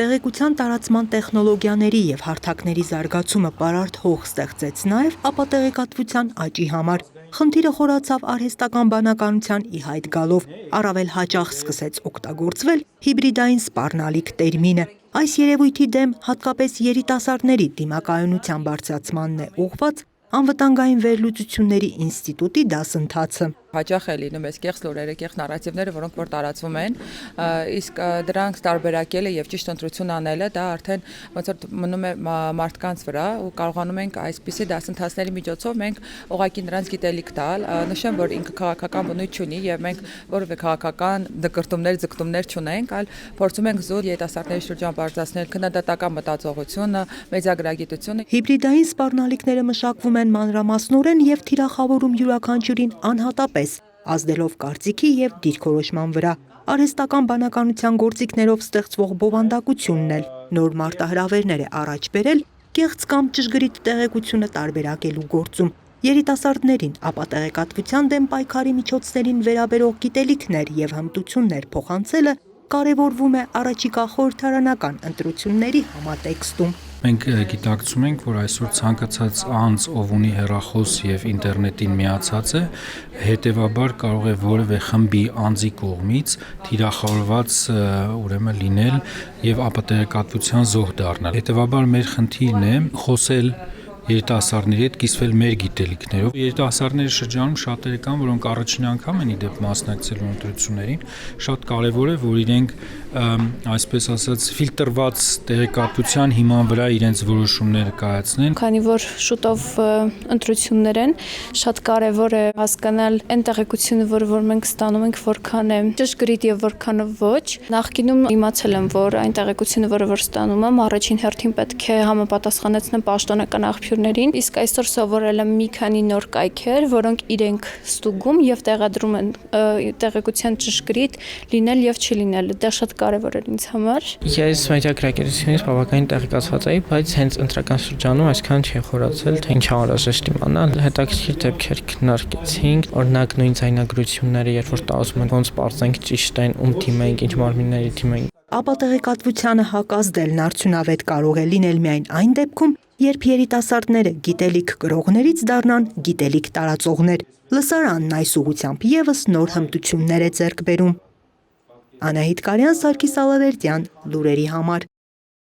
Տեղեկության տարածման տեխնոլոգիաների և հարթակների զարգացումը պարարտ հող ստեղծեց նաև ապատեղեկատվության աճի համար։ Խնդիրը խորացավ արհեստական բանականության ի հայտ գալով, առավել հաճախ սկսեց օգտագործվել հիբրիդային սպառնալիք տերմինը։ Այս երևույթի դեմ հատկապես երիտասարդների դիմակայունության բարձրացմանն է ուղղված Անվտանգային վերլուծությունների ինստիտուտի դասընթացը։ Հաճախ է լինում այս կեղծ լուրերը, կեղծ նարատիվները, որոնք որ տարածվում են, իսկ դրանք տարբերակելը եւ ճիշտ ընտրություն անելը դա արդեն ոնց որ մնում է մարդկանց վրա ու կարողանում ենք այսպիսի դասընթացների միջոցով մենք ուղղակի նրանց գիտելիք տալ, նշեմ, որ ինքը քաղաքական բնույթ չունի եւ մենք որևէ քաղաքական դկրտումներ, ձգտումներ չունենք, այլ փորձում ենք զուտ երիտասարդների շրջան բարձրացնել քննադատական մտածողությունը, մեծագրագիտությունը։ Հիբրիդային սպառնալիքները մշակվում են մանրամասնորեն եւ թիրախավորում յուրաքանչյուրին անհատապես, ազդելով կարծիքի եւ դիրքորոշման վրա։ Արհեստական բանականության գործիքներով ստեղծվող բովանդակությունն էլ նոր մարտահրավերներ է առաջ բերել կեղծ կամ ճշգրիտ տեղեկությունը տարբերակելու գործում։ Երիտասարդներին ապատեղեկատվության դեմ պայքարի միջոցներին վերաբերող գիտելիքներ եւ հմտություններ փոխանցելը կարևորվում է առաջիկա խորհրդարանական ընտրությունների համատեքստում։ Մենք գիտակցում ենք, որ այսօր ցանկացած անձ, ով ունի հեռախոս եւ ինտերնետին միացած է, հետեւաբար կարող է որևէ խմբի անձի կողմից թիրախավորված ուրեմն լինել եւ ապատեղեկատվության զոհ դառնալ։ Հետեւաբար մեր խնդիրն է խոսել երիտասարդների հետ, կիսվել մեր գիտելիքներով։ Երիտասարդների շրջանում շատերը կան, որոնք առաջին անգամ են իդեպ մասնակցելու ընտրություններին, շատ կարևոր է, որ իրենք այսպես ասած ֆիլտրված տեղեկատվության հիման վրա իրենց որոշումները կայացնեն։ Քանի որ շուտով ընտրություններ են, շատ կարևոր է հասկանալ այն տեղեկությունը, որ մենք ստանում ենք, որքան է ճշգրիտ եւ որքանը ոչ։ Նախկինում իմացել եմ, որ այն տեղեկությունը, որ ստանում եմ, առաջին հերթին պետք է համապատասխանեցնեմ պաշտոնական աղբյուրներին, իսկ այսօր սովորել եմ մի քանի նոր կայքեր, որոնք իրենք ստուգում եւ տեղադրում են տեղեկության ճշգրիտ լինել եւ չլինելը։ Դա շատ կարևոր է ինձ համար։ Ես մեդիագրագիտությունից բավականին տեղեկացված էի, բայց հենց ընտրական շրջանում այսքան չի խորացել, թե ինչ անհրաժեշտ իմանալ։ Հետաքրքիր դեպքեր քննարկեցինք, օրինակ նույն ձայնագրությունները, երբ որ տասում են ոնց պարզենք ճիշտ են, ում թիմ ենք, ինչ մարմինների թիմ ենք։ Ապատեղեկատվությանը հակազդելն արդյունավետ կարող է լինել միայն այն դեպքում, երբ երիտասարդները գիտելիք կրողներից դառնան գիտելիք տարածողներ։ Լսարանն այս ուղղությամբ եւս նոր հմտություններ է ձեռք բերում։ Անահիտ Կարյան, Սարգիս Ալավերդյան, լուրերի համար։